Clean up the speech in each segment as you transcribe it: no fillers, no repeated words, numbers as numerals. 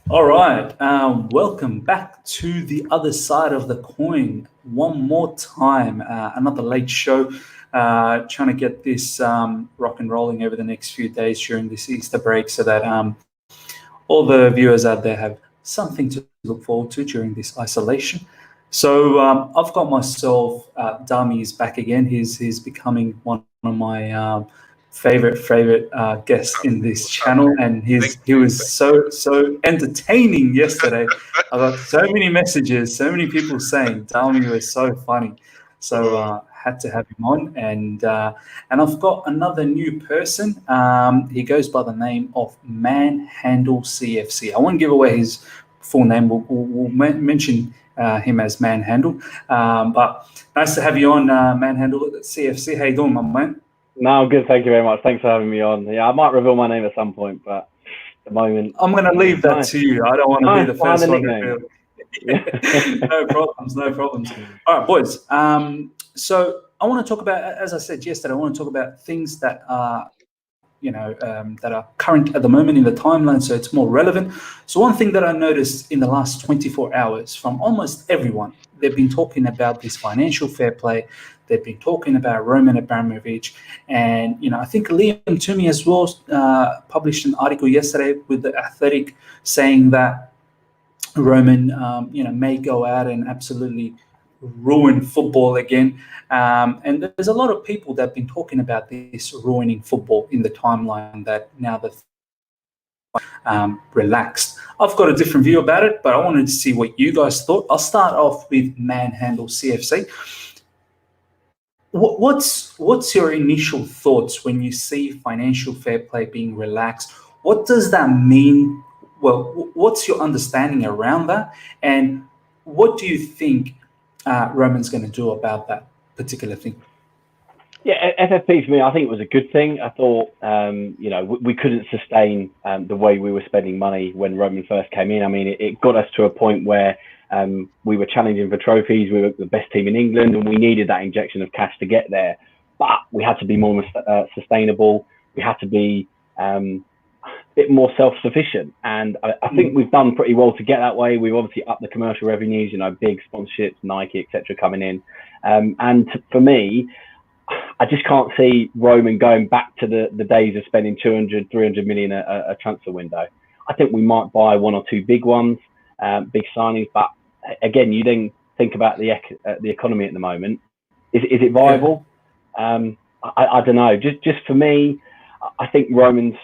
All right. Welcome back to the other side of the coin. One more time, another late show. Trying to get this rock and rolling over the next few days during this Easter break so that all the viewers out there have something to look forward to during this isolation. So I've got myself, Dami is back again. He's becoming one of my favorite guests in this What's channel, happening? and Thank he you. was so entertaining yesterday. I got so many messages, so many people saying Dami was so funny. So Uh, had to have him on, and I've got another new person. He goes by the name of Manhandle CFC. I won't give away his full name. We'll mention him as Manhandle. But nice to have you on, Manhandle CFC. How you doing, my man? No, I'm good. Thank you very much. Thanks for having me on. Yeah, I might reveal my name at some point, but at the moment, I'm going to yeah, leave that nice, to you. I don't want to be nice the to find first a one to nickname. reveal. No problems, no problems. All right, boys. So I want to talk about, as I said yesterday, I want to talk about things that are, that are current at the moment in the timeline, so it's more relevant. So one thing that I noticed in the last 24 hours from almost everyone, they've been talking about this financial fair play. They've been talking about Roman Abramovich, and I think Liam Toomey as well published an article yesterday with the Athletic saying that Roman, may go out and absolutely ruin football again. And there's a lot of people that have been talking about this ruining football in the timeline that now that relaxed. I've got a different view about it, but I wanted to see what you guys thought. I'll start off with Manhandle CFC. What's your initial thoughts when you see financial fair play being relaxed? What does that mean? Well, what's your understanding around that, and what do you think Roman's going to do about that particular thing? Yeah, FFP for me, I think it was a good thing. I thought, we couldn't sustain the way we were spending money when Roman first came in. I mean, it got us to a point where we were challenging for trophies. We were the best team in England, and we needed that injection of cash to get there. But we had to be more sustainable. We had to be bit more self-sufficient, and I think we've done pretty well to get that way. We've obviously upped the commercial revenues, big sponsorships, Nike, etc., coming in. For me, I just can't see Roman going back to the days of spending 200, 300 million a transfer window. I think we might buy one or two big ones, big signings, but again, you then think about the economy at the moment. Is it Yeah. viable? I don't know. Just for me, I think Roman's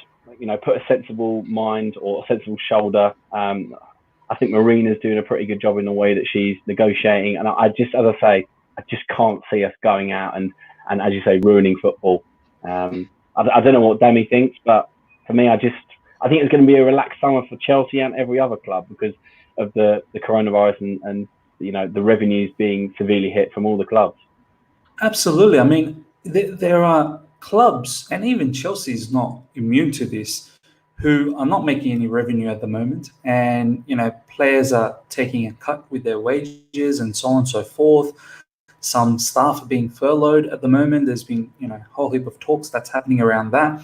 put a sensible mind or a sensible shoulder. I think Marina's doing a pretty good job in the way that she's negotiating, and I just, as I say, I just can't see us going out and as you say, ruining football. I don't know what Demi thinks, but for me, I think it's going to be a relaxed summer for Chelsea and every other club because of the coronavirus and the revenues being severely hit from all the clubs. Absolutely. I mean, there are clubs, and even Chelsea is not immune to this, who are not making any revenue at the moment, and players are taking a cut with their wages and so on and so forth. Some staff are being furloughed at the moment. There's been a whole heap of talks that's happening around that.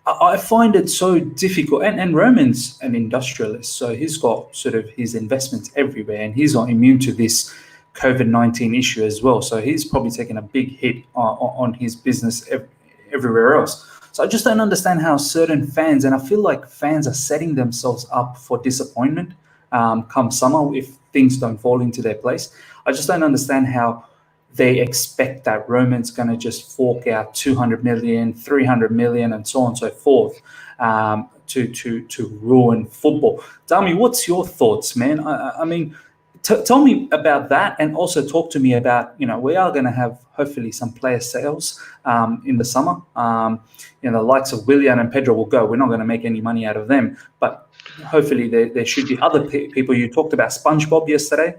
I find it so difficult, and Roman's an industrialist, so he's got sort of his investments everywhere, and he's not immune to this COVID-19 issue as well. So he's probably taken a big hit on his business everywhere else. So I just don't understand how certain fans, and I feel like fans are setting themselves up for disappointment come summer if things don't fall into their place. I just don't understand how they expect that Roman's going to just fork out 200 million, 300 million, and so on and so forth to ruin football. Tell me, what's your thoughts, man? I mean, tell me about that, and also talk to me about we are going to have hopefully some player sales in the summer. The likes of Willian and Pedro will go. We're not going to make any money out of them, but hopefully there should be other people. You talked about SpongeBob yesterday,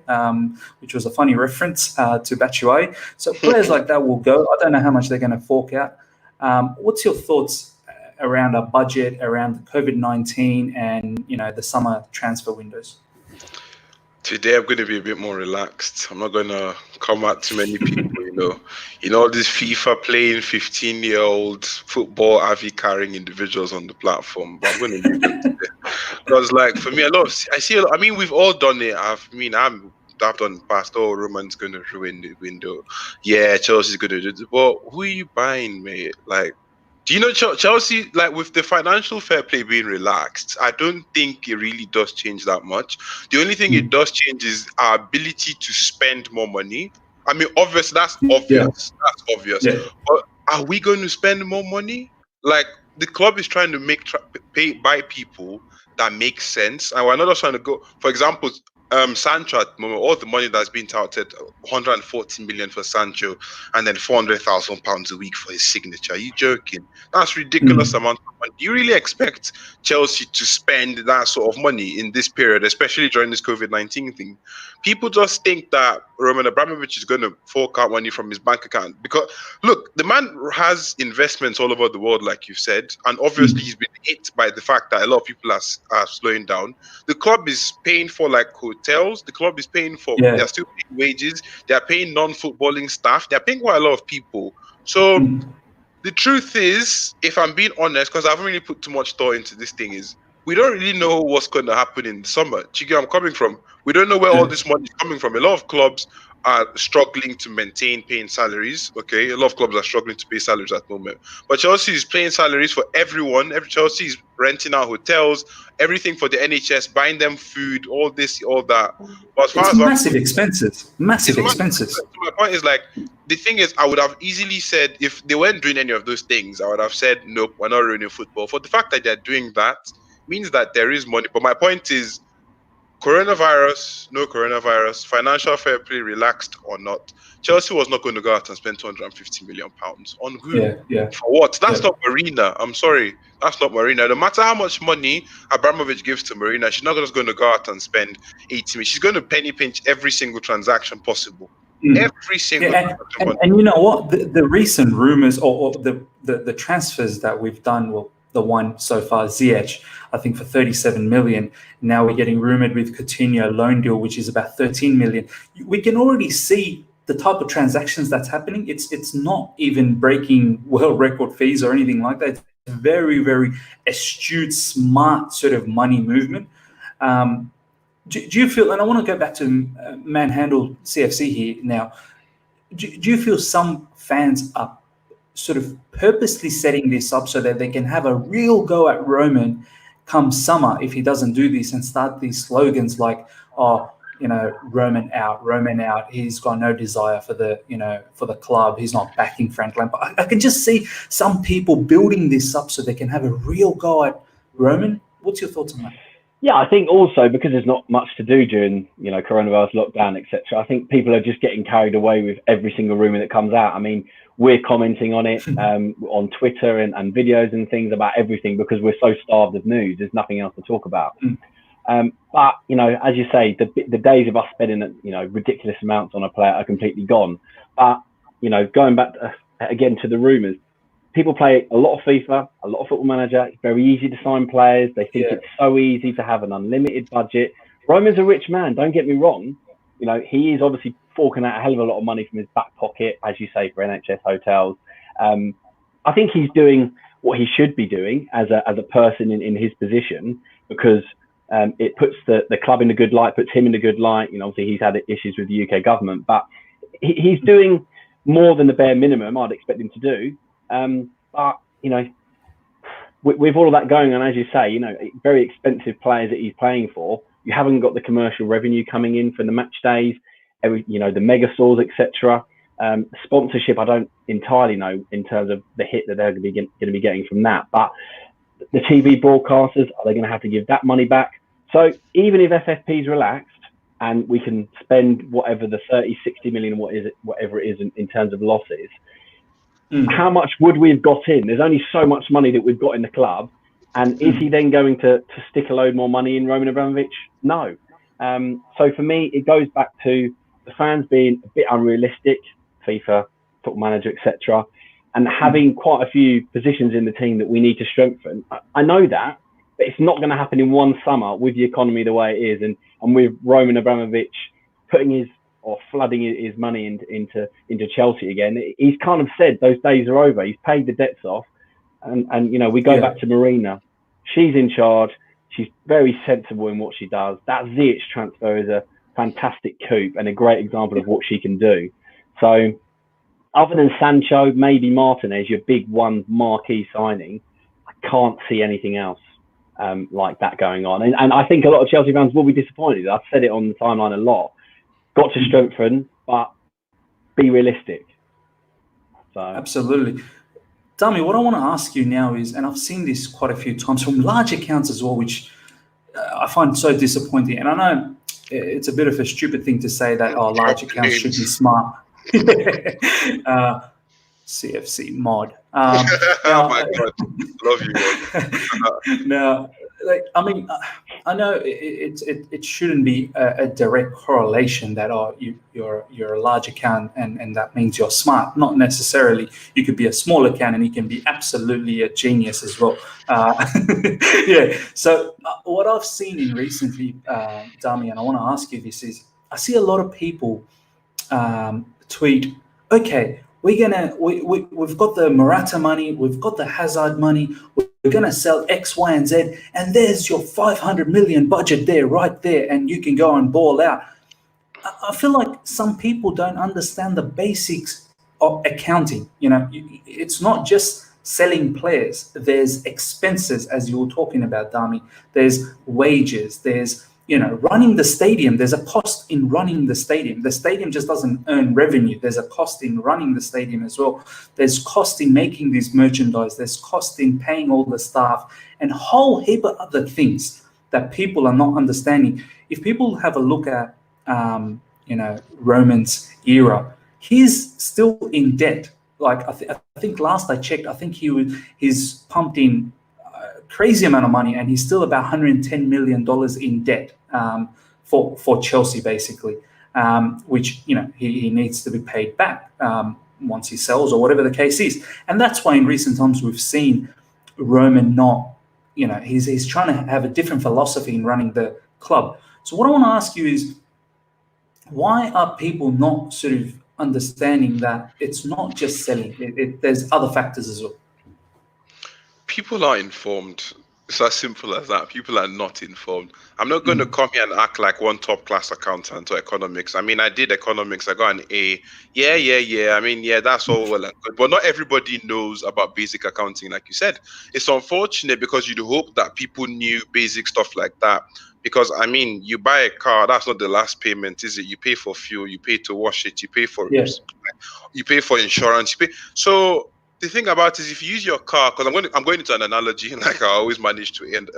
which was a funny reference to Batshuayi. So players like that will go. I don't know how much they're going to fork out. What's your thoughts around a budget, around COVID-19, and the summer transfer windows? Today I'm going to be a bit more relaxed. I'm not going to come at too many people. All these FIFA playing 15-year-old football avid carrying individuals on the platform. But I'm going to leave them today. Because like for me, I see a lot. I mean, we've all done it. I've done past. Oh, Roman's gonna ruin the window. Yeah, Chelsea's gonna do it. But who are you buying, mate? Like, do you know Chelsea? Like with the financial fair play being relaxed, I don't think it really does change that much. The only thing it does change is our ability to spend more money. I mean, obvious. That's Yeah, obvious. That's obvious. yeah, But are we going to spend more money? Like the club is trying to buy people that make sense, and we're not just trying to go. For example, Sancho at the moment, all the money that's been touted, 140 million for Sancho, and then 400,000 pounds a week for his signature. Are you joking? That's ridiculous amount of money. Do you really expect Chelsea to spend that sort of money in this period, especially during this COVID-19 thing? People just think that Roman Abramovich is going to fork out money from his bank account because look, the man has investments all over the world, like you said, and obviously he's been hit by the fact that a lot of people are slowing down. The club is paying for like hotels. The club is paying for. yeah. They're still paying wages. They're paying non-footballing staff. They're paying quite a lot of people. So the truth is, if I'm being honest, because I haven't really put too much thought into this thing, is we don't really know what's going to happen in the summer. Do you get where I'm coming from? We don't know where all this money is coming from. A lot of clubs are struggling to maintain paying salaries. Okay, a lot of clubs are struggling to pay salaries at the moment. But Chelsea is paying salaries for everyone. Chelsea is renting out hotels, everything for the NHS, buying them food, all this, all that. But as far It's as massive expenses. Massive it's expenses. So my point is like the thing is, I would have easily said if they weren't doing any of those things, I would have said nope, we're not ruining football. For the fact that they're doing that means that there is money. But my point is, coronavirus, no coronavirus, financial fair play relaxed or not, Chelsea was not going to go out and spend 250 million pounds on who? Yeah, yeah. For what? That's not Marina. I'm sorry, that's not Marina. No matter how much money Abramovich gives to Marina, she's not just going to go out and spend 80 million. She's going to penny pinch every single transaction possible. Every single transaction. And you know what? The recent rumors or the transfers that we've done, well, the one so far, Ziyech, I think for 37 million. Now we're getting rumored with Coutinho loan deal, which is about 13 million. We can already see the type of transactions that's happening. It's not even breaking world record fees or anything like that. It's very, very astute, smart sort of money movement. Do you feel, and I want to go back to Manhandle CFC here now, do you feel some fans are sort of purposely setting this up so that they can have a real go at Roman come summer if he doesn't do this and start these slogans like, oh, you know, Roman out, he's got no desire for the club, he's not backing Frank Lampard. I can just see some people building this up so they can have a real go at Roman. What's your thoughts on that? Yeah, I think also because there's not much to do during, coronavirus lockdown, etc. I think people are just getting carried away with every single rumour that comes out. I mean, we're commenting on it on Twitter and videos and things about everything because we're so starved of news. There's nothing else to talk about. But, as you say, the days of us spending, ridiculous amounts on a player are completely gone. But, going back again to the rumours, people play a lot of FIFA, a lot of Football Manager. It's very easy to sign players. They think it's so easy to have an unlimited budget. Roman's a rich man, don't get me wrong. He is obviously forking out a hell of a lot of money from his back pocket, as you say, for NHS hotels. I think he's doing what he should be doing as a person in his position because it puts the club in a good light, puts him in a good light. Obviously he's had issues with the UK government, but he's doing more than the bare minimum I'd expect him to do. But with all of that going on, as you say, very expensive players that he's playing for, you haven't got the commercial revenue coming in for the match days, the mega stores, etc. Sponsorship, I don't entirely know in terms of the hit that they're going to be getting from that. But the TV broadcasters, are they going to have to give that money back? So even if FFP is relaxed and we can spend whatever the 30, 60 million, whatever it is in terms of losses, how much would we have got in? There's only so much money that we've got in the club. And is he then going to stick a load more money in Roman Abramovich? No. So for me, it goes back to the fans being a bit unrealistic, FIFA, Football Manager, etc., and having quite a few positions in the team that we need to strengthen. I know that, but it's not going to happen in one summer with the economy the way it is, and with Roman Abramovich putting flooding his money into Chelsea again. He's kind of said those days are over. He's paid the debts off, and we go back to Marina. She's in charge. She's very sensible in what she does. That Ziyech transfer is a fantastic coup and a great example of what she can do. So other than Sancho, maybe Martinez, your big one marquee signing, I can't see anything else like that going on. And I think a lot of Chelsea fans will be disappointed. I've said it on the timeline a lot. Got to strengthen, but be realistic. So Absolutely. Dami, what I want to ask you now is, and I've seen this quite a few times from large accounts as well, which I find so disappointing. And I know it's a bit of a stupid thing to say that large accounts should be smart. CFC mod. Oh my God, love you. Now, I mean, I know it shouldn't be a direct correlation that you're a large account and that means you're smart. Not necessarily. You could be a small account and you can be absolutely a genius as well. Yeah. So what I've seen in recently, Dami, and I want to ask you this is, I see a lot of people tweet, okay, we've got the Morata money, we've got the Hazard money, we're gonna sell X, Y, and Z, and there's your 500 million budget there, right there, and you can go and ball out. I feel like some people don't understand the basics of accounting. You know, it's not just selling players. There's expenses, as you were talking about, Dami. There's wages. There's running the stadium. There's a cost in running the stadium. The stadium just doesn't earn revenue. There's a cost in running the stadium as well. There's cost in making these merchandise. There's cost in paying all the staff and a whole heap of other things that people are not understanding. If people have a look at, Roman's era, he's still in debt. Like I think last I checked, I think he's pumped in crazy amount of money, and he's still about $110 million in debt for Chelsea, basically, which he needs to be paid back once he sells or whatever the case is. And that's why in recent times we've seen Roman not, he's trying to have a different philosophy in running the club. So what I want to ask you is, why are people not sort of understanding that it's not just selling? There's other factors as well. People are informed. It's as simple as that. People are not informed. I'm not going to come here and act like one top-class accountant or economics. I mean, I did economics. I got an A. Yeah. I mean, that's all well and good. But not everybody knows about basic accounting, like you said. It's unfortunate because you'd hope that people knew basic stuff like that. Because, I mean, you buy a car, that's not the last payment, is it? You pay for fuel, you pay to wash it, you pay for you pay for insurance. So the thing about it is, if you use your car, because I'm going into an analogy like I always manage to end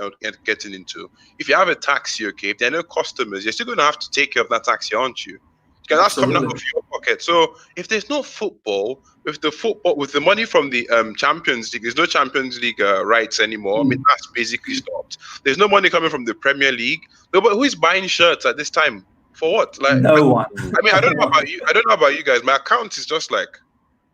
getting into. If you have a taxi, okay, if there are no customers, you're still going to have to take care of that taxi, aren't you? Because that's coming out of your pocket. So if there's no football, with the money from the Champions League, there's no Champions League rights anymore. I mean, that's basically stopped. There's no money coming from the Premier League. Nobody who is buying shirts at this time for what? Like no one. I mean, I don't know about you. I don't know about you guys. My account is just like,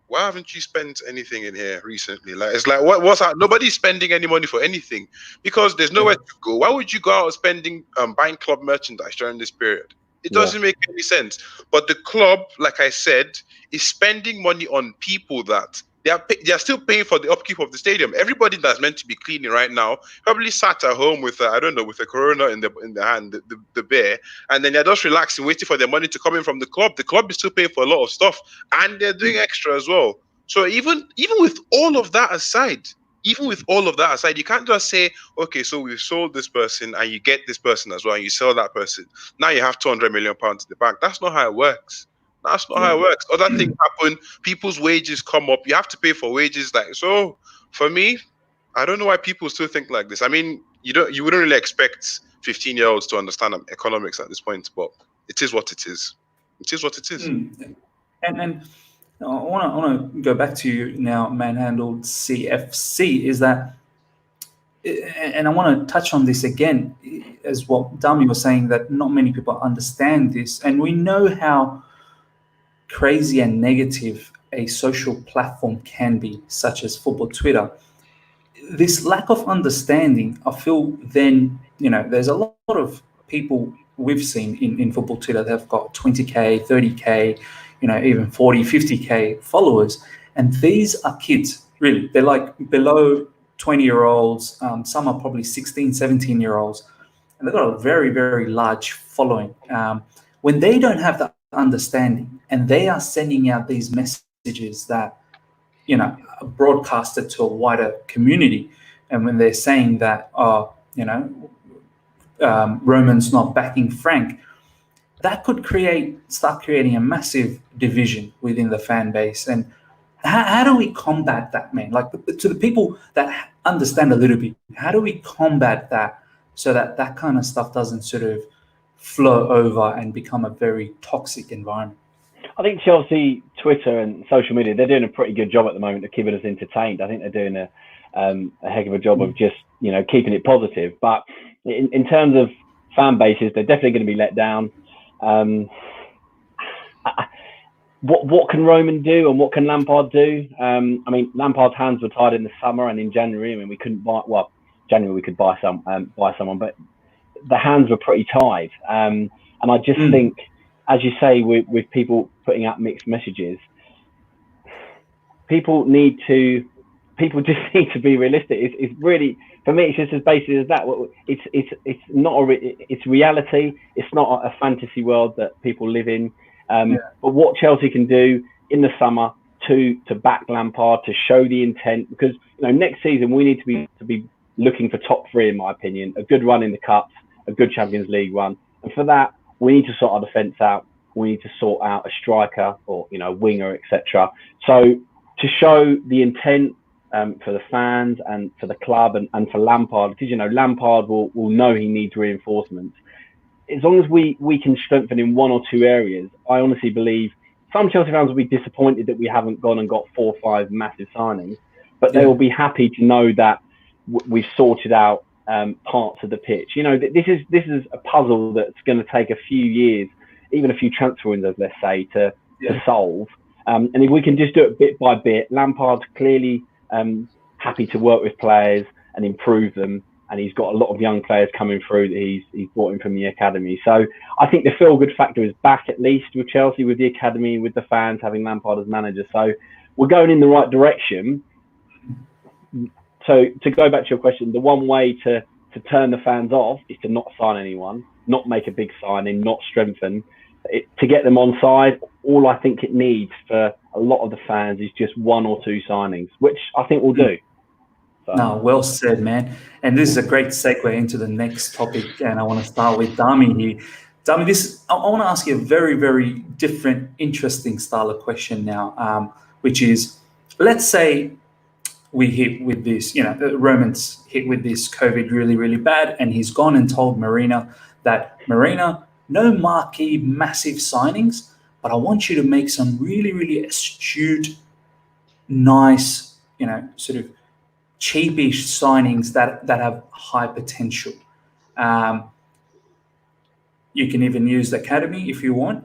why haven't you spent anything in here recently? Like, it's like, what's that? Nobody's spending any money for anything because there's nowhere to go. Why would you go out spending buying club merchandise during this period? It doesn't make any sense. But the club, like I said, is spending money on people that they are still paying for the upkeep of the stadium. Everybody that's meant to be cleaning right now probably sat at home with with a Corona in the hand, the beer, and then they're just relaxing, waiting for their money to come in from the club. The club is still paying for a lot of stuff, and they're doing extra as well. So even with all of that aside, you can't just say, okay, so we've sold this person and you get this person as well, and you sell that person. Now you have £200 million in the bank. That's not how it works. Other things happen. People's wages come up. You have to pay for wages. So for me, I don't know why people still think like this. I mean, you wouldn't really expect 15-year-olds to understand economics at this point, but it is what it is. It is what it is. And I want to go back to you now, manhandled CFC, is that, and I want to touch on this again, as what Dami was saying, that not many people understand this. And we know how crazy and negative a social platform can be, such as football Twitter. This lack of understanding, I feel then, there's a lot of people we've seen in football Twitter that have got 20K, 30K, even 40, 50K followers. And these are kids, really. They're like below 20-year-olds. Some are probably 16, 17-year-olds. And they've got a very, very large following. When they don't have the understanding and they are sending out these messages that, are broadcasted to a wider community, and when they're saying that, Roman's not backing Frank, that could start creating a massive division within the fan base. And how do we combat that, man? Like, to the people that understand a little bit, how do we combat that so that kind of stuff doesn't sort of flow over and become a very toxic environment? I think Chelsea, Twitter and social media, they're doing a pretty good job at the moment of keeping us entertained. I think they're doing a heck of a job of just, keeping it positive. But in terms of fan bases, they're definitely going to be let down. What can Roman do and what can Lampard do? Lampard's hands were tied in the summer and in January. We couldn't buy. Well, January we could buy someone, but the hands were pretty tied. And I just think, as you say, with people putting out mixed messages, people just need to be realistic. It's really, for me, it's just as basic as that. It's reality. It's not a fantasy world that people live in. But what Chelsea can do in the summer to back Lampard, to show the intent, because next season we need to be looking for top three, in my opinion. A good run in the cups, a good Champions League run, and for that we need to sort our defence out. We need to sort out a striker or winger, etc. So to show the intent for the fans and for the club and for Lampard, because Lampard will know he needs reinforcements. As long as we can strengthen in one or two areas, I honestly believe some Chelsea fans will be disappointed that we haven't gone and got 4 or 5 massive signings, but they will be happy to know that we've sorted out parts of the pitch. This is a puzzle that's going to take a few years, even a few transfer windows, let's say, to solve. And if we can just do it bit by bit, Lampard's clearly happy to work with players and improve them. And he's got a lot of young players coming through that he's brought in from the academy. So I think the feel-good factor is back, at least with Chelsea, with the academy, with the fans, having Lampard as manager. So we're going in the right direction. So to go back to your question, the one way to turn the fans off is to not sign anyone, not make a big signing, not strengthen. To get them on side, all I think it needs for a lot of the fans is just 1 or 2 signings, which I think we'll do. No, well said, man. And this is a great segue into the next topic. And I want to start with Dami here. Dami, I want to ask you a very, very different, interesting style of question now, which is, let's say we hit with this, Roman's hit with this COVID really, really bad. And he's gone and told Marina that, Marina, no marquee, massive signings, but I want you to make some really, really astute, nice, sort of cheapish signings that have high potential. You can even use the academy if you want.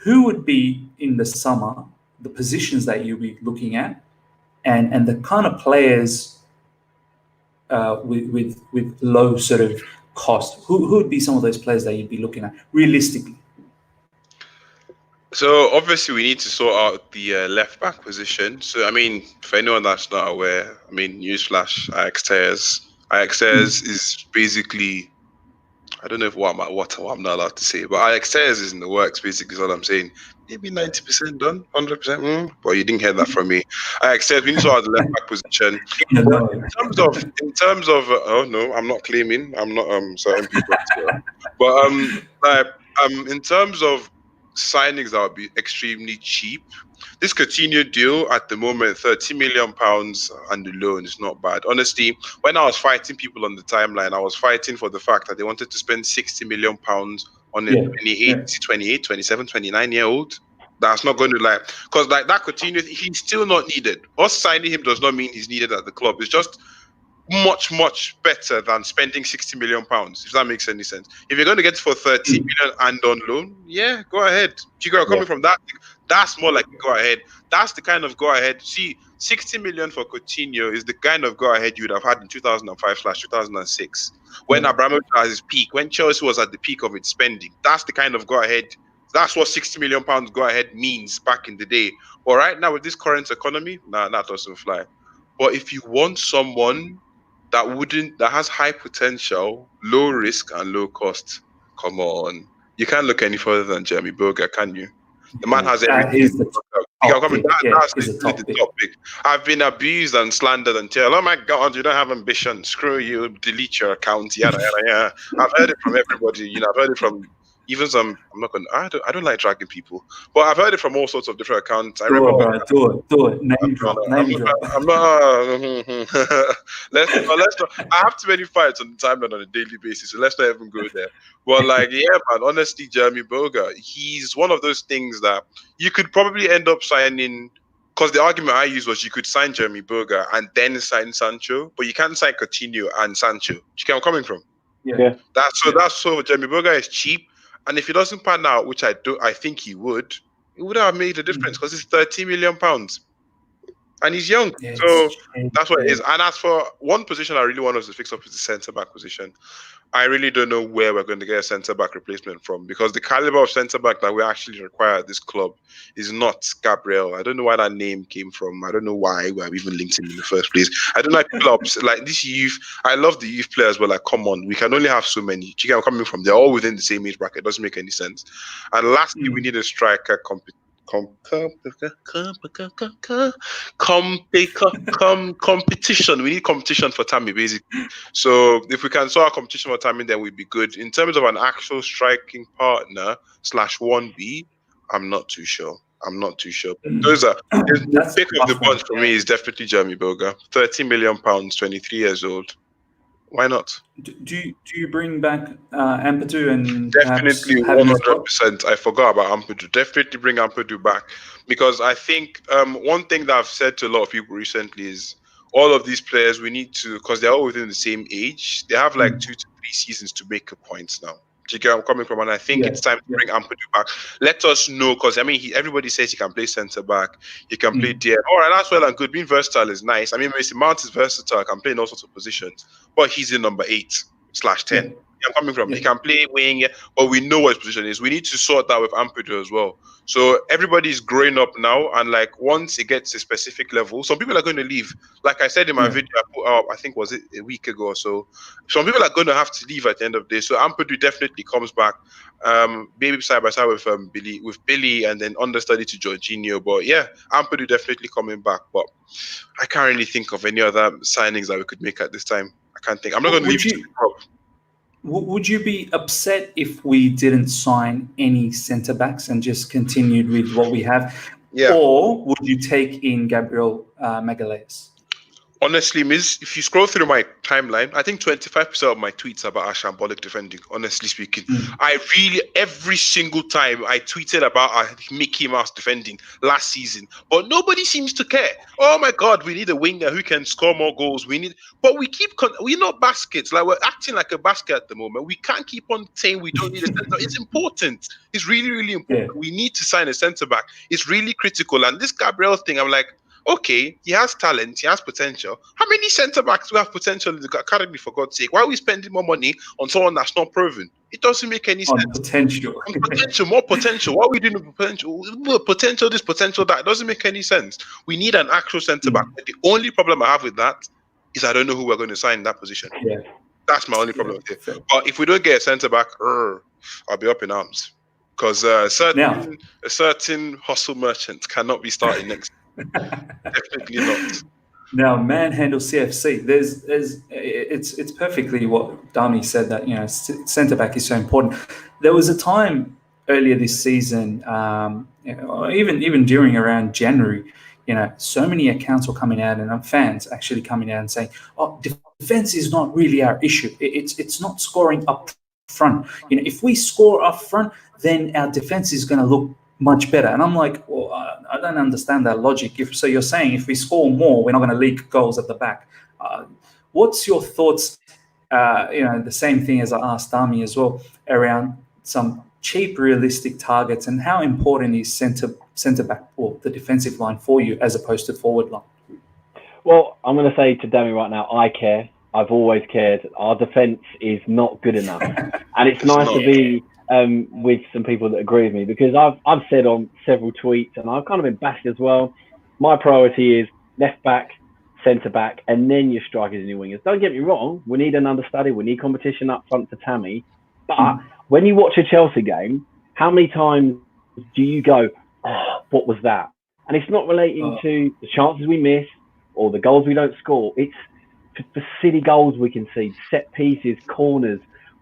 Who would be in the summer the positions that you'll be looking at, and the kind of players with low sort of cost? Who would be some of those players that you'd be looking at realistically? So obviously we need to sort out the left back position. So for anyone that's not aware, newsflash: Ajax Telles is basically, I don't know what I'm not allowed to say, but Ajax Telles is in the works. Basically, is all I'm saying. Maybe 90% done, 100%. But you didn't hear that from me. Ajax Telles, we need to sort out the left back position. In terms of, oh no, I'm not claiming. I'm not certain people. But in terms of signings that would be extremely cheap, this Coutinho deal at the moment, £30 million and the loan is not bad. Honestly, when I was fighting people on the timeline, I was fighting for the fact that they wanted to spend £60 million on a 28, 27, 29-year-old. That's not going to because that Coutinho, he's still not needed. Us signing him does not mean he's needed at the club. It's just much, much better than spending £60 million, if that makes any sense. If you're going to get it for 30 million and on loan, yeah, go ahead. If you're coming from that, that's more like go ahead. That's the kind of go ahead. See, 60 million for Coutinho is the kind of go ahead you would have had in 2005/2006 when Abramovich was at his peak, when Chelsea was at the peak of its spending. That's the kind of go ahead. That's what £60 million go ahead means back in the day. But right now with this current economy, that doesn't fly. But if you want someone that has high potential, low risk, and low cost. Come on, you can't look any further than Jeremy Boga, can you? The man has everything. He's the top pick. That's he's a literally top the pick. top pick. I've been abused and slandered and told, oh my God, you don't have ambition. Screw you. Delete your account. Yada yada yada. I've heard it from everybody. I've heard it from even some. I'm not gonna. I don't like dragging people, but I've heard it from all sorts of different accounts. I remember. Do it. Name drop. I'm not. Let's not. I have too many fights on the timeline on a daily basis, so let's not even go there. Well, like, yeah, man. Honestly, Jeremy Boga, he's one of those things that you could probably end up signing. Because the argument I used was you could sign Jeremy Boga and then sign Sancho, but you can't sign Coutinho and Sancho. Do you get where I'm coming from? Yeah. That's so. Jeremy Boga is cheap, and if he doesn't pan out, which I think he would, it would have made a difference because it's £30 million, and he's young. So that's what it is. And as for one position, I really want us to fix up is the centre back position. I really don't know where we're going to get a centre-back replacement from because the caliber of centre-back that we actually require at this club is not Gabriel. I don't know where that name came from. I don't know why we have even linked him in the first place. I don't know if people are upset. Like this youth, I love the youth players, but like, come on, we can only have so many. You get coming from? They're all within the same age bracket. It doesn't make any sense. And lastly, we need a striker competition. We need competition for Tammy, basically. So if we can sort out competition for Tammy, then we'd be good. In terms of an actual striking partner /1B, I'm not too sure. Those are the pick of the bunch for me is definitely Jeremy Boga. £30 million, 23 years old. Why not? Do you bring back Ampadu and definitely 100%? I forgot about Ampadu. Definitely bring Ampadu back because I think one thing that I've said to a lot of people recently is all of these players we need to, because they're all within the same age. They have like 2 to 3 seasons to make a point now. Do you get where I'm coming from? And I think it's time to bring Ampadu back. Let us know, because I mean, everybody says he can play centre back, he can play DM. All right, that's well and good. Being versatile is nice. I mean, Mason Mount is versatile, can play in all sorts of positions, but he's in number 8/10. I'm coming from. He can play wing, but we know what his position is. We need to sort that with Ampadu as well. So everybody's growing up now, and like once it gets a specific level, some people are going to leave. Like I said in my video I put up, I think was it a week ago or so. Some people are going to have to leave at the end of the day. So Ampadu definitely comes back, maybe side by side with Billy, and then understudy to Jorginho. But yeah, Ampadu definitely coming back. But I can't really think of any other signings that we could make at this time. I can't think. I'm not going to leave you. Would you be upset if we didn't sign any centre backs and just continued with what we have? Yeah. Or would you take in Gabriel Magalhaes? Honestly, Miz, if you scroll through my timeline, I think 25% of my tweets are about shambolic defending, honestly speaking. I really, every single time I tweeted about Mickey Mouse defending last season, but nobody seems to care. Oh my God, we need a winger who can score more goals. But we're not baskets. Like we're acting like a basket at the moment. We can't keep on saying we don't need a centre. It's important. It's really, really important. Yeah. We need to sign a centre back. It's really critical. And this Gabriel thing, I'm like, okay, he has talent, he has potential. How many centre backs do have potential in the academy, for God's sake? Why are we spending more money on someone that's not proven? It doesn't make any sense. More potential. What are we doing with potential? Potential this, potential that. It doesn't make any sense. We need an actual centre back. The only problem I have with that is I don't know who we're going to sign in that position. Yeah. That's my only problem with it. But if we don't get a centre back, I'll be up in arms. Because a certain hustle merchant cannot be starting next. Definitely not. Now, Manhandle CFC. It's perfectly what Dami said, that centre back is so important. There was a time earlier this season, even during around January, so many accounts were coming out, and fans actually coming out and saying, "Oh, defense is not really our issue. It's not scoring up front. If we score up front, then our defense is going to look much better." And I'm like, well, I don't understand that logic. So you're saying if we score more, we're not going to leak goals at the back. What's your thoughts? The same thing as I asked Dami as well, around some cheap, realistic targets, and how important is centre back or the defensive line for you as opposed to forward line? Well, I'm going to say to Dami right now, I care. I've always cared. Our defence is not good enough, and it's nice to be with some people that agree with me, because I've said on several tweets, and I've kind of been bashed as well, my priority is left back, centre-back, and then your strikers and your wingers. Don't get me wrong, we need an understudy, we need competition up front for Tammy. But when you watch a Chelsea game, how many times do you go, oh, what was that? And it's not relating to the chances we miss or the goals we don't score. It's the silly goals we can see, set pieces, corners,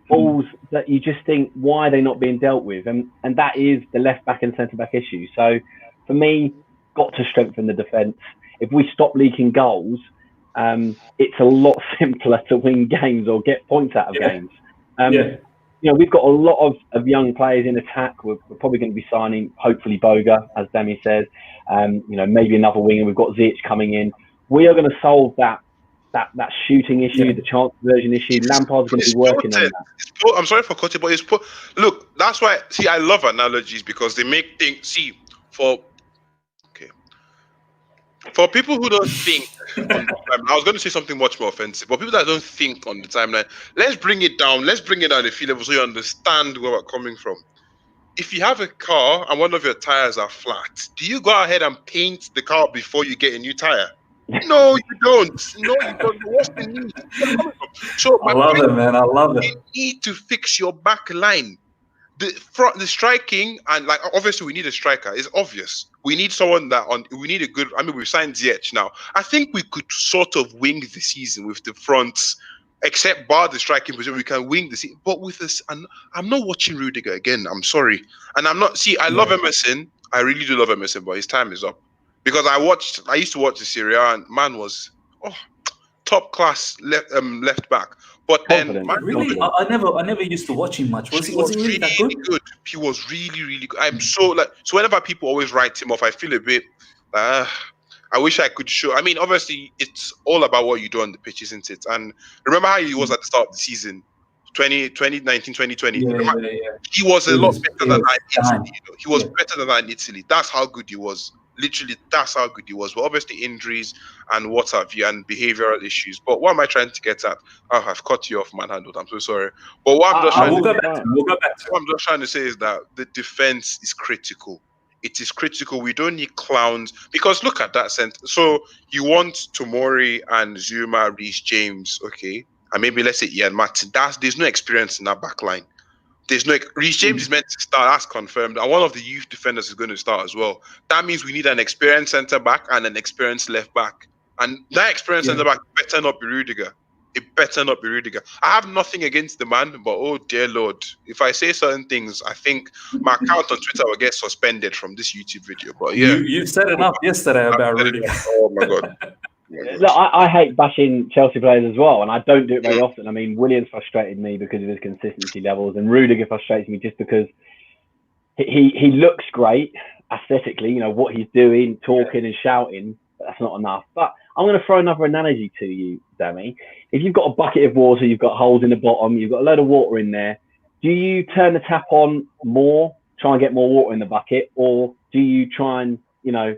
balls that you just think, why are they not being dealt with? And that is the left-back and centre-back issue. So for me, got to strengthen the defence. If we stop leaking goals, it's a lot simpler to win games or get points out of games. You know, we've got a lot of young players in attack. We're probably going to be signing, hopefully, Boga, as Dami says. You know, maybe another winger. We've got Ziyech coming in. We are going to solve that shooting issue, the chance conversion issue. Lampard's going to be working on that. I'm sorry for cutting, but look, that's why. See, I love analogies because they make things. See, for people who don't think on the timeline, I was going to say something much more offensive, but people that don't think on the timeline, let's bring it down. Let's bring it down the field level so you understand where we're coming from. If you have a car and one of your tires are flat, do you go ahead and paint the car before you get a new tire? No, you don't. No, you don't. What's the need? So I love it, man. I love it. You need to fix your back line. The striking, and like obviously we need a striker. It's obvious. We need someone we need a good. I mean, we've signed Ziyech now. I think we could sort of wing the season with the fronts, except bar the striking position. We can wing the season, but with this, and I'm not watching Rudiger again. I'm sorry, and I'm not. See, I love Emerson. I really do love Emerson, but his time is up. Because I used to watch the Serie A, and man was top class left back. But then really, I never used to watch him much. Was he really that good? He was really, really good. I'm so whenever people always write him off, I feel a bit I wish I could show. I mean, obviously it's all about what you do on the pitch, isn't it? And remember how he was at the start of the season, 2019, 2020. He was a lot better than that in Italy. He was better than that in Italy. That's how good he was. Literally, that's how good he was. But obviously, injuries and what have you, and behavioral issues. But what am I trying to get at? Oh, I've cut you off, manhandled. I'm so sorry. But what I'm just trying What I'm just trying to say is that the defense is critical. It is critical. We don't need clowns because look at that sense. So you want Tomori and Zuma, Reece James, okay, and maybe let's say Ian Martin. There's no experience in that back line. There's no Reece James is meant to start, that's confirmed. And one of the youth defenders is going to start as well. That means we need an experienced centre back and an experienced left back. And that experienced centre back better not be Rudiger. It better not be Rudiger. I have nothing against the man, but oh dear Lord, if I say certain things, I think my account on Twitter will get suspended from this YouTube video. But yeah, you said enough yesterday about Rudiger. Oh my God. Look, I hate bashing Chelsea players as well, and I don't do it very often. I mean, Williams frustrated me because of his consistency levels, and Rudiger frustrates me just because he looks great aesthetically, you know, what he's doing, talking and shouting, but that's not enough. But I'm going to throw another analogy to you, Dami. If you've got a bucket of water, you've got holes in the bottom, you've got a load of water in there, do you turn the tap on more, try and get more water in the bucket, or do you try and, you know,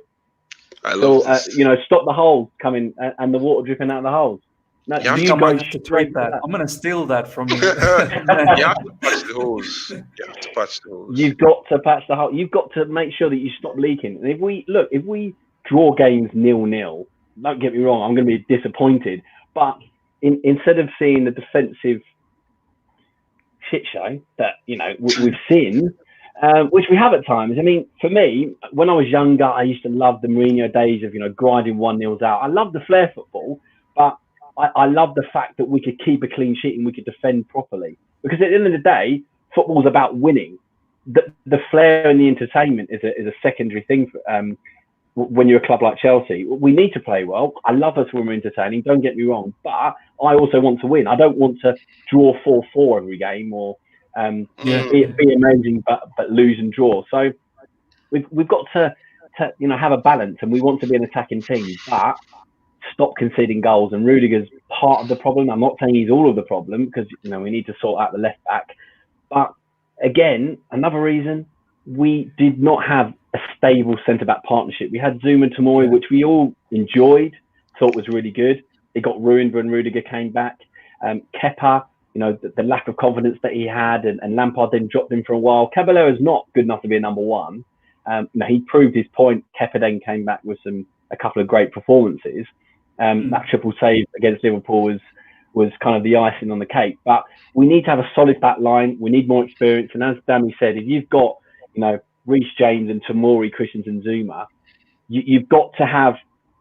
stop the holes coming and the water dripping out of the holes? No, I think I might have to tweet that. I'm going to steal that from you. You have to patch the holes. You've got to patch the hole. You've got to make sure that you stop leaking. And if we draw games 0-0, don't get me wrong, I'm going to be disappointed. But instead of seeing the defensive shit show that we've seen, which we have at times. I mean, for me, when I was younger, I used to love the Mourinho days of grinding 1-0s out. I love the flair football, but I love the fact that we could keep a clean sheet and we could defend properly. Because at the end of the day, football's about winning. The flair and the entertainment is a secondary thing when you're a club like Chelsea. We need to play well. I love us when we're entertaining, don't get me wrong, but I also want to win. I don't want to draw 4-4 every game or be amazing but lose and draw. So we've got to have a balance, and we want to be an attacking team, but stop conceding goals. And Rudiger's part of the problem. I'm not saying he's all of the problem, because we need to sort out the left back. But again, another reason, we did not have a stable centre-back partnership. We had Zoom and Tomori, which we all enjoyed, thought was really good. It got ruined when Rudiger came back. Kepa, the lack of confidence that he had, and Lampard then dropped him for a while. Caballero is not good enough to be a number one. He proved his point. Kepa then came back with a couple of great performances. That triple save against Liverpool was kind of the icing on the cake. But we need to have a solid back line. We need more experience. And as Danny said, if you've got, Reece James and Tomori, Christensen, Zuma, you've got to have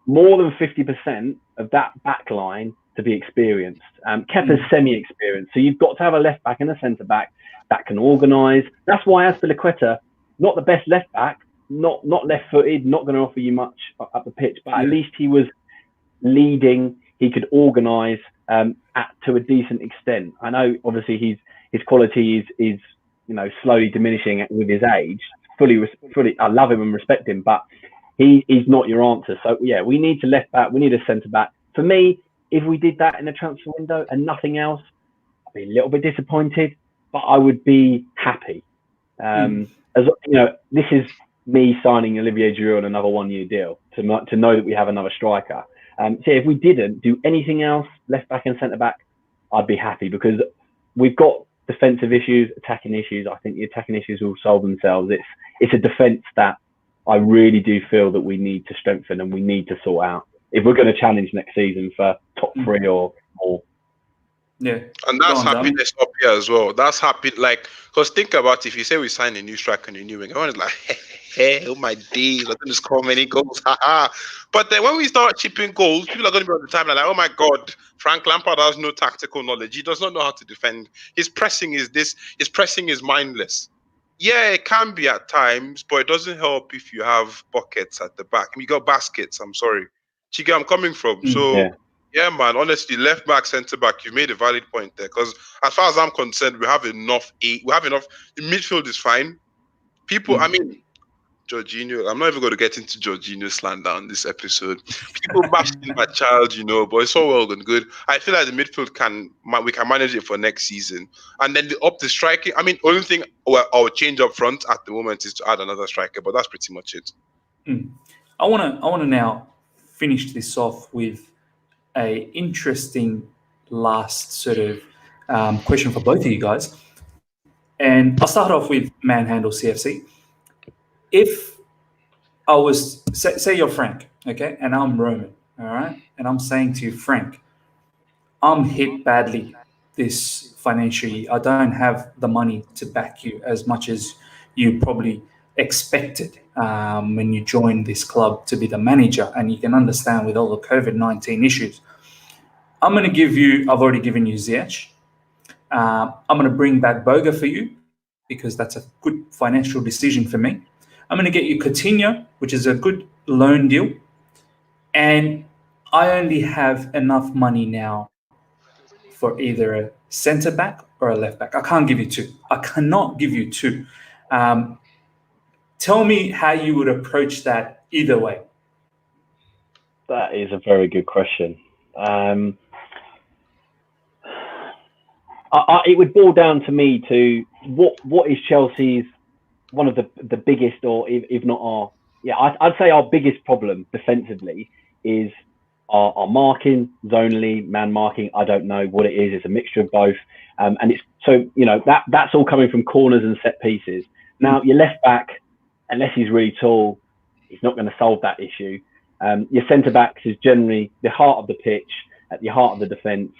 more than 50% of that back line to be experienced. Kepa's semi-experienced. So you've got to have a left back and a centre back that can organise. That's why Azpilicueta, not the best left back, not left-footed, not going to offer you much up the pitch, but at least he was leading. He could organise to a decent extent. I know, obviously, his quality is slowly diminishing with his age. Fully, I love him and respect him, but he's not your answer. So yeah, we need to left back. We need a centre back. For me, if we did that in the transfer window and nothing else, I'd be a little bit disappointed, but I would be happy. As this is me signing Olivier Giroud on another 1-year deal to know that we have another striker. So if we didn't do anything else, left back and centre back, I'd be happy because we've got defensive issues, attacking issues. I think the attacking issues will solve themselves. It's a defence that I really do feel that we need to strengthen and we need to sort out if we're going to challenge next season for top 3 or more. Yeah, and that's happiness up here as well. That's happy, because think about if you say we sign a new striker and a new wing, everyone is like, hey, oh my days, I didn't score many goals, haha. But then when we start chipping goals, people are going to be on the timeline like, oh my God, Frank Lampard has no tactical knowledge. He does not know how to defend. His pressing is mindless. Yeah, it can be at times, but it doesn't help if you have buckets at the back. You got baskets. I'm sorry, Chiga, I'm coming from. So. Yeah, man. Honestly, left back, centre back. You made a valid point there. Because as far as I'm concerned, we have enough. The midfield is fine. People, I mean, Jorginho. I'm not even going to get into Jorginho slander on this episode. People bashing my child, but it's all well and good. I feel like the midfield we can manage it for next season. And then the striking. I mean, only thing I'll change up front at the moment is to add another striker. But that's pretty much it. I want to now finish this off with a interesting last sort of question for both of you guys. And I'll start off with Manhandle CFC. If I was, say you're Frank, okay, and I'm Roman, all right, and I'm saying to you, Frank, I'm hit badly this financial year. I don't have the money to back you as much as you probably expected when you joined this club to be the manager, and you can understand with all the COVID-19 issues. I'm going to give you, I've already given you Ziyech. I'm going to bring back Boga for you because that's a good financial decision for me. I'm going to get you Coutinho, which is a good loan deal. And I only have enough money now for either a centre back or a left back. I can't give you two. I cannot give you two. Tell me how you would approach that either way. That is a very good question. It would boil down to me to what is Chelsea's one of the biggest, or if not I'd say our biggest problem defensively is our marking, zonally, man marking. I don't know what it is. It's a mixture of both, and it's so that's all coming from corners and set pieces. Now your left back, unless he's really tall, he's not going to solve that issue. Your centre backs is generally the heart of the pitch, at the heart of the defence.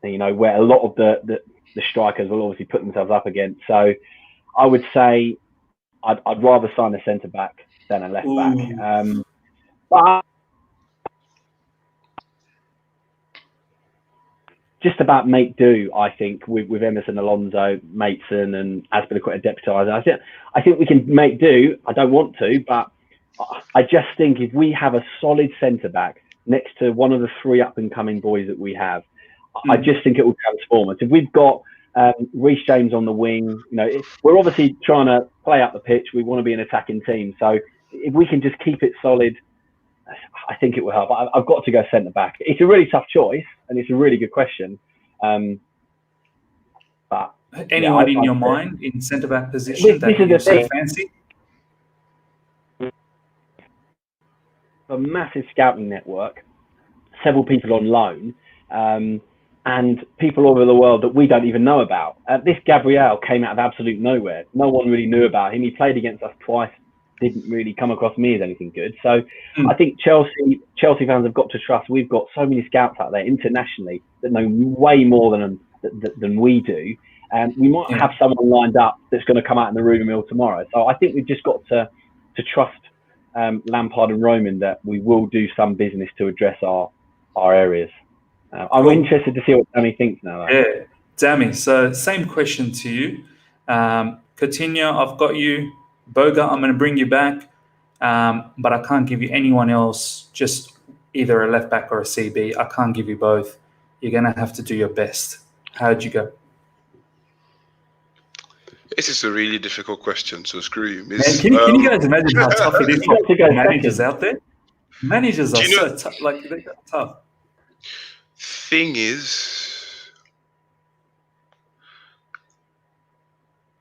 Where a lot of the strikers will obviously put themselves up against. So I would say I'd rather sign a centre back than a left back. But just about make do, I think, with Emerson, Alonso, Maitson, and Azpilicueta deputising. I think we can make do. I don't want to, but I just think if we have a solid centre back next to one of the 3 up and coming boys that we have, I just think it will transform us. If we've got Reece James on the wing, we're obviously trying to play up the pitch. We want to be an attacking team. So if we can just keep it solid, I think it will help. I've got to go centre back. It's a really tough choice, and it's a really good question. But anyone in your mind in centre back position that you so fancy? A massive scouting network, several people on loan. And people all over the world that we don't even know about. This Gabriel came out of absolute nowhere. No one really knew about him. He played against us twice didn't really come across me as anything good. So I think Chelsea fans have got to trust. We've got so many scouts out there internationally that know way more than we do. And we might have someone lined up that's going to come out in the rumour mill tomorrow. So I think we've just got to trust Lampard and Roman that we will do some business to address our areas. I'm interested to see what Danny thinks now. Yeah, Dammy. So same question to you. Coutinho, I've got you. Boga, I'm going to bring you back. But I can't give you anyone else, just either a left back or a CB. I can't give you both. You're going to have to do your best. How'd you go? This is a really difficult question, so screw you. Man, can you guys imagine how tough it is for managers out there? Managers are so tough. Like, they're tough. Thing is,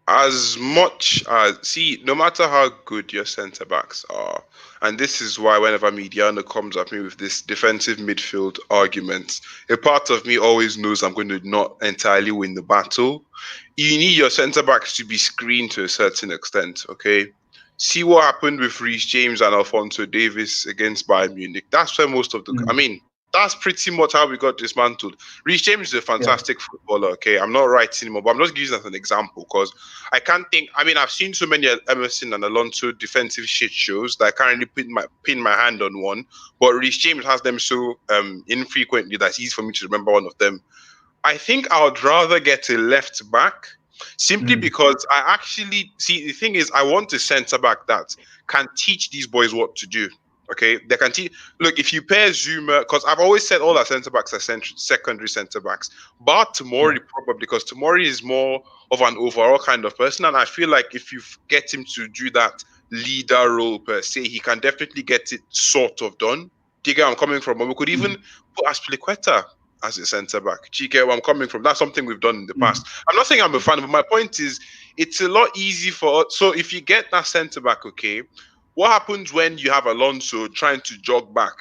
as much as, no matter how good your centre backs are, and this is why whenever Mediano comes at me with this defensive midfield argument, a part of me always knows I'm going to not entirely win the battle. You need your centre backs to be screened to a certain extent, okay? See what happened with Reece James and Alphonso Davies against Bayern Munich. That's where most of the, that's pretty much how we got dismantled. Reece James is a fantastic footballer, okay? I'm not writing him up, but I'm just using that as an example because I can't think. I've seen so many Emerson and Alonso defensive shit shows that I can't really pin my hand on one. But Reece James has them so infrequently that it's easy for me to remember one of them. I think I would rather get a left back simply because I actually see the thing is I want a centre back that can teach these boys what to do. Okay, they can teach. Look, if you pair Zuma, because I've always said all our centre backs are secondary centre backs, but Tomori probably because Tomori is more of an overall kind of person, and I feel like if you get him to do that leader role per se, he can definitely get it sort of done. Do you get where I'm coming from? But we could even put Aspilicueta as a centre back. Do you get where I'm coming from? That's something we've done in the past. I'm not saying I'm a fan, but my point is, it's a lot easy for us. So if you get that centre back, okay. What happens when you have Alonso trying to jog back?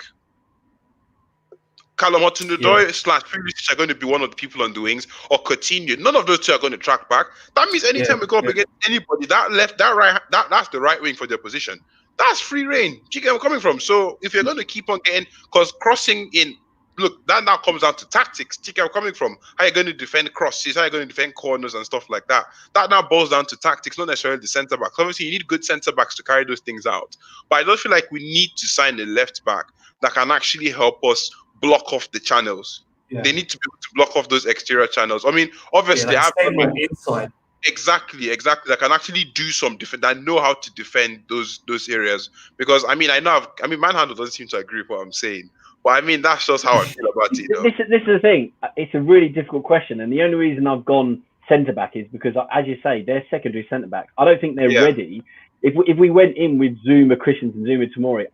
Callum Hudson-Odoi / Pulisic are going to be one of the people on the wings, or Coutinho. None of those two are going to track back. That means anytime we go up against anybody, that left, that right, that's the right wing for their position. That's free reign. Do you get where I'm coming from? So if you're going to keep on getting, because crossing in, look, that now comes down to tactics. Do you get where I'm coming from? How are you going to defend crosses? How are you going to defend corners and stuff like that? That now boils down to tactics, not necessarily the centre backs. Obviously, you need good centre backs to carry those things out. But I don't feel like we need to sign a left back that can actually help us block off the channels. Yeah. They need to be able to block off those exterior channels. Obviously, I have inside. Exactly. That can actually do some defense. That know how to defend those areas. Because Manhandle doesn't seem to agree with what I'm saying. But that's just how I feel about it. This is the thing. It's a really difficult question, and the only reason I've gone centre back is because, as you say, they're secondary centre back. I don't think they're ready. If we went in with Zuma, Christensen, Zuma, Tomori,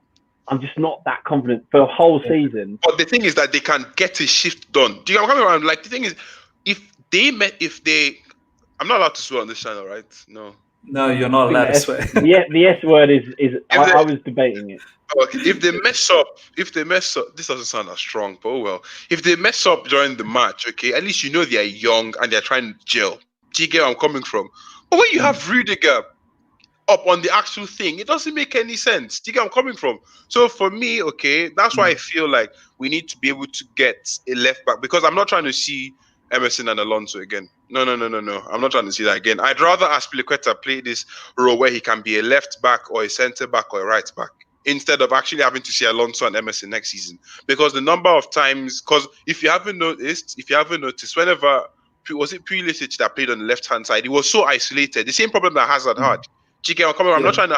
I'm just not that confident for a whole season. But the thing is that they can get a shift done. Do you know what I'm coming around? Like the thing is, I'm not allowed to swear on this channel, right? No, you're not allowed to swear. The S word is. I was debating it. Okay, if they mess up, this doesn't sound as strong, but oh well. If they mess up during the match, okay, at least you know they are young and they're trying to gel. Do you get where I'm coming from? But when you have Rudiger up on the actual thing, it doesn't make any sense. Do you get where I'm coming from? So for me, okay, that's why I feel like we need to be able to get a left back, because I'm not trying to see Emerson and Alonso again. No. I'm not trying to see that again. I'd rather Aspilicueta play this role where he can be a left back or a centre back or a right back, instead of actually having to see Alonso and Emerson next season. Because the number of times, because if you haven't noticed, whenever, was it Pulisic that played on the left-hand side, he was so isolated. The same problem that Hazard had. I'm not trying to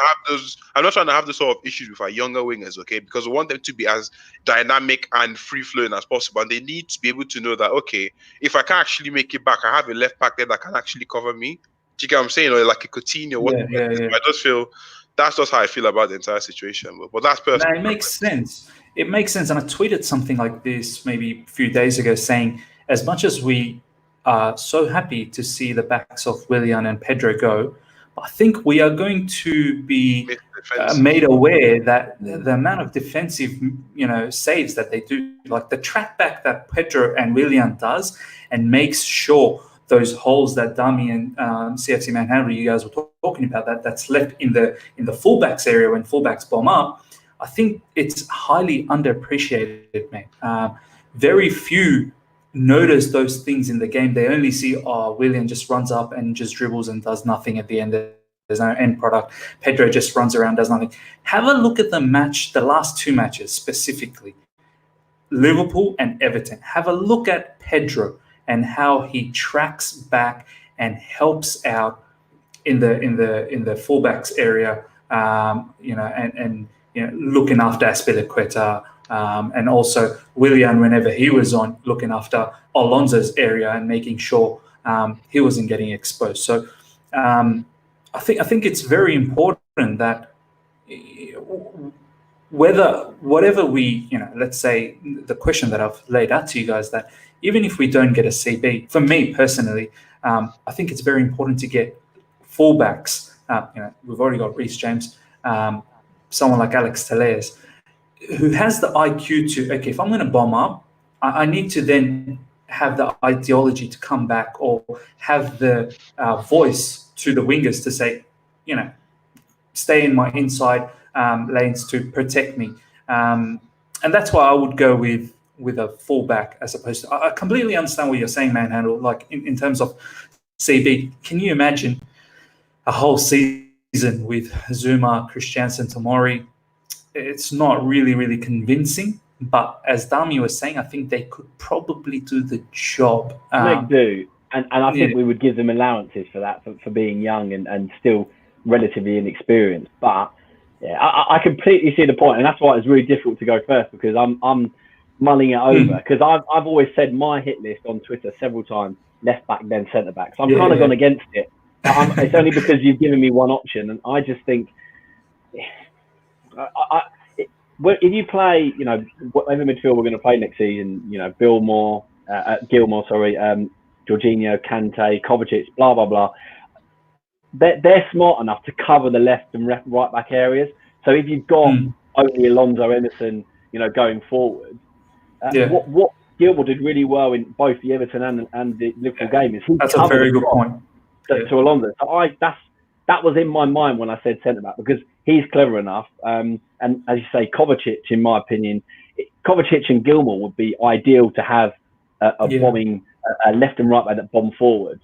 have those sort of issues with our younger wingers, okay? Because we want them to be as dynamic and free-flowing as possible. And they need to be able to know that, okay, if I can't actually make it back, I have a left back there that can actually cover me. Do you get what I'm saying? Or like a Coutinho. I just feel that's just how I feel about the entire situation. But that's personal. No, it makes sense. It makes sense. And I tweeted something like this maybe a few days ago saying, as much as we are so happy to see the backs of Willian and Pedro go, I think we are going to be made aware that the amount of defensive, saves that they do, like the track back that Pedro and Willian does, and makes sure those holes that Dami and CFC Manhandle, you guys were talking about, that's left in the fullbacks area when fullbacks bomb up, I think it's highly underappreciated, man. Very few notice those things in the game. They only see, Willian just runs up and just dribbles and does nothing at the end. There's no end product. Pedro just runs around, does nothing. Have a look at the last two matches specifically, Liverpool and Everton. Have a look at Pedro and how he tracks back and helps out in the fullbacks area. Looking after Azpilicueta, and also Willian whenever he was on, looking after Alonso's area and making sure he wasn't getting exposed. So I think it's very important that whatever we, let's say the question that I've laid out to you guys, that even if we don't get a CB, for me personally, I think it's very important to get fullbacks. We've already got Reece James, someone like Alex Telles, who has the IQ to, okay, if I'm going to bomb up, I need to then have the ideology to come back, or have the voice to the wingers to say, stay in my inside lanes to protect me. And that's why I would go with a fullback as opposed to, I completely understand what you're saying, Manhandle, like in terms of CB. Can you imagine a whole season with Zuma, Christiansen, Tomori? It's not really, really convincing. But as Dami was saying, I think they could probably do the job. They do. And I think we would give them allowances for that, for being young and still relatively inexperienced. But yeah, I completely see the point, and that's why it's really difficult to go first, because I'm mulling it over. Because I've always said my hit list on Twitter several times, left back then centre back. So I'm kind of gone against it. It's only because you've given me one option, and I just think if you play, whatever midfield we're going to play next season, Gilmore, Jorginho, Kante, Kovacic, blah blah blah. They're smart enough to cover the left and right back areas. So if you've got only Alonso, Emerson, going forward, what Gilmore did really well in both the Everton and the Liverpool game is that's a very good point to Alonso. So that was in my mind when I said centre back, because he's clever enough. And as you say, Kovacic, in my opinion, Kovacic and Gilmore would be ideal to have a bombing. Left and right back that bomb forward,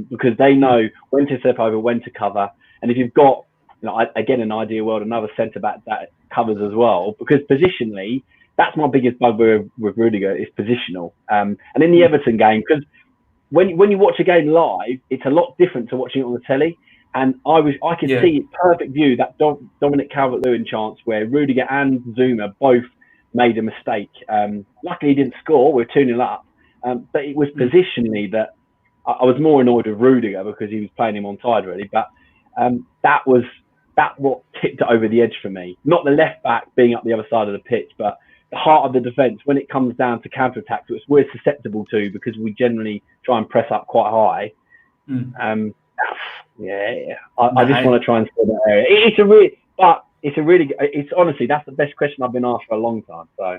because they know when to step over, when to cover. And if you've got, again, an ideal world, another centre back that covers as well, because positionally, that's my biggest bugbear with Rudiger, is positional. And in the Everton game, because when you watch a game live, it's a lot different to watching it on the telly. And I could see perfect view that Dominic Calvert-Lewin chance where Rudiger and Zuma both made a mistake. Luckily, he didn't score. We're 2-0 up. But it was positionally that I was more annoyed with Rudiger, because he was playing him on side really. But that what tipped it over the edge for me. Not the left back being up the other side of the pitch, but the heart of the defence when it comes down to counter attacks, which we're susceptible to because we generally try and press up quite high. I just want to try and score that area. It's honestly, that's the best question I've been asked for a long time. So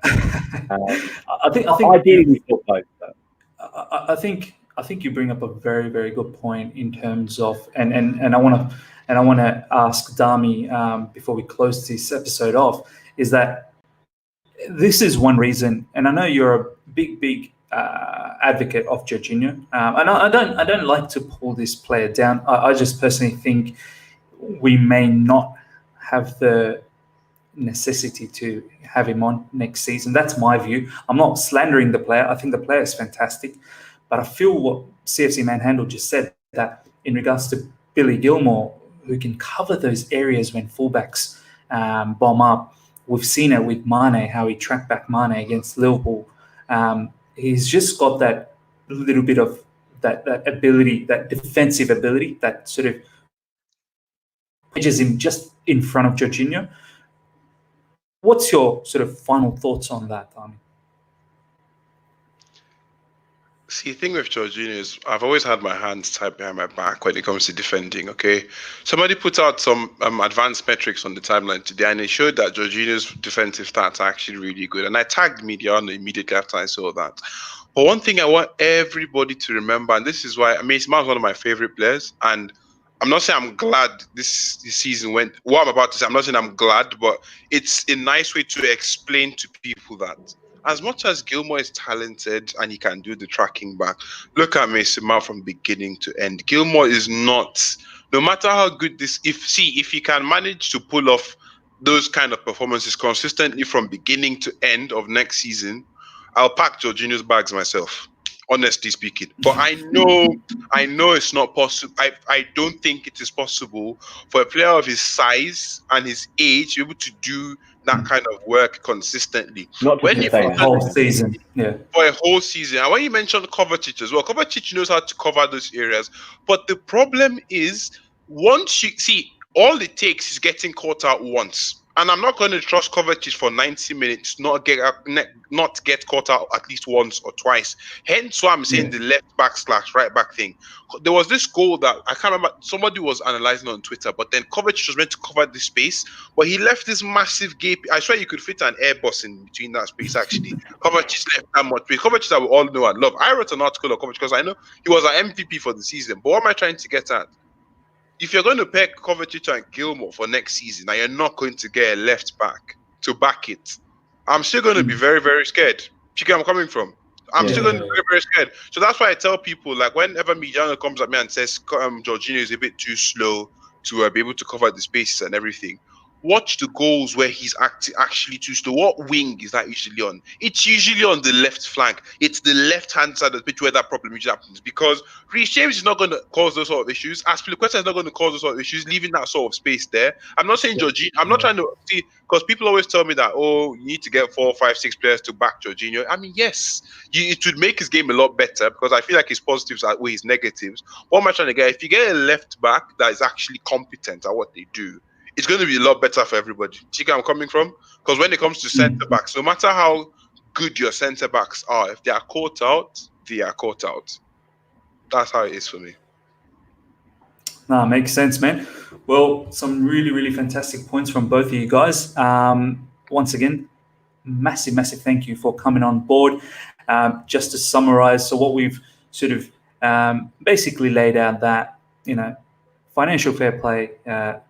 I think ideally we thought both. I think you bring up a very, very good point in terms of, and I want to ask Dami before we close this episode off, is that this is one reason, and I know you're a big advocate of Jorginho, and I don't like to pull this player down. I just personally think we may not have the necessity to have him on next season. That's my view. I'm not slandering the player. I think the player is fantastic, but I feel what CFC Manhandle just said, that in regards to Billy Gilmore, who can cover those areas when fullbacks bomb up. We've seen it with Mane, how he tracked back Mane against Liverpool. He's just got that little bit of that ability, that defensive ability, that sort of wedges him just in front of Jorginho. What's your sort of final thoughts on that, Dami? See, the thing with Jorginho is I've always had my hands tied behind my back when it comes to defending, okay? Somebody put out some advanced metrics on the timeline today, and it showed that Jorginho's defensive stats are actually really good. And I tagged Mediano immediately after I saw that. But one thing I want everybody to remember, and this is why, Mason Mount's one of my favorite players, and I'm not saying I'm glad this season went. What I'm about to say, I'm not saying I'm glad, but it's a nice way to explain to people that as much as Gilmore is talented and he can do the tracking back, look at Mason Mount from beginning to end. Gilmore is not. No matter how good if he can manage to pull off those kind of performances consistently from beginning to end of next season, I'll pack Jorginho's bags myself, honestly speaking. But I know it's not possible. I don't think it is possible for a player of his size and his age to be able to do that kind of work consistently. Not to When he sustain For a whole season. Yeah. for a whole season. And when you mentioned Kovacic as well, Kovacic knows how to cover those areas. But the problem is, once you see, all it takes is getting caught out once. And I'm not going to trust Kovacic for 90 minutes, not get caught out at least once or twice. Hence why I'm saying the left back / right back thing. There was this goal that I can't remember, somebody was analyzing on Twitter, but then Kovacic was meant to cover the space, but he left this massive gap. I swear you could fit an Airbus in between that space, actually. Kovacic left that much space. Kovacic that we all know and love. I wrote an article on Kovacic because I know he was an MVP for the season. But what am I trying to get at? If you're going to pair Kovacic and Gilmore for next season, and you're not going to get a left back to back it, I'm still going to be very, very scared. You get where I'm coming from? I'm still going to be very, very scared. So that's why I tell people, like, whenever Midiano comes at me and says Jorginho is a bit too slow to be able to cover the spaces and everything, watch the goals where he's actually too slow. What wing is that usually on? It's usually on the left flank. It's the left-hand side of the pitch where that problem usually happens, because Reece James is not going to cause those sort of issues. Aspilicueta is not going to cause those sort of issues, leaving that sort of space there. I'm not saying Jorginho. I'm not trying to see, because people always tell me that, oh, you need to get 4, 5, 6 players to back Jorginho. I mean, yes, it would make his game a lot better, because I feel like his positives outweigh his negatives. What am I trying to get? If you get a left back that is actually competent at what they do, it's going to be a lot better for everybody. See where I'm coming from? Because when it comes to centre backs, no matter how good your centre backs are, if they are caught out, they are caught out. That's how it is for me. No, makes sense, man. Well, some really, really fantastic points from both of you guys. Once again, massive, massive thank you for coming on board. Just to summarize, so what we've sort of basically laid out that, financial fair play,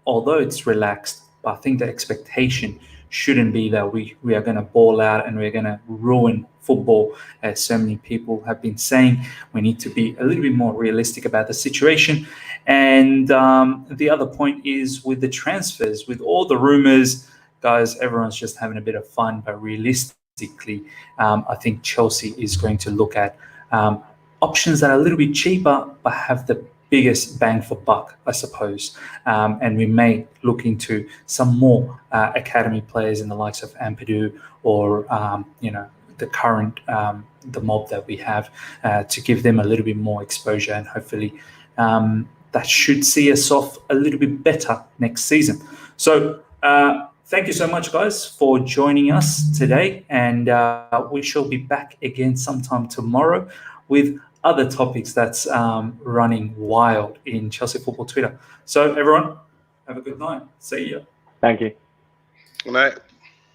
although it's relaxed, but I think the expectation shouldn't be that we are going to ball out and we're going to ruin football, as so many people have been saying. We need to be a little bit more realistic about the situation. And the other point is with the transfers, with all the rumors, guys, everyone's just having a bit of fun, but realistically, I think Chelsea is going to look at options that are a little bit cheaper, but have the biggest bang for buck, I suppose. And we may look into some more academy players in the likes of Ampadu or, the current, the mob that we have, to give them a little bit more exposure, and hopefully that should see us off a little bit better next season. So thank you so much, guys, for joining us today. And we shall be back again sometime tomorrow with other topics that's running wild in Chelsea Football Twitter. So everyone, have a good night. See ya. Thank you. Good night.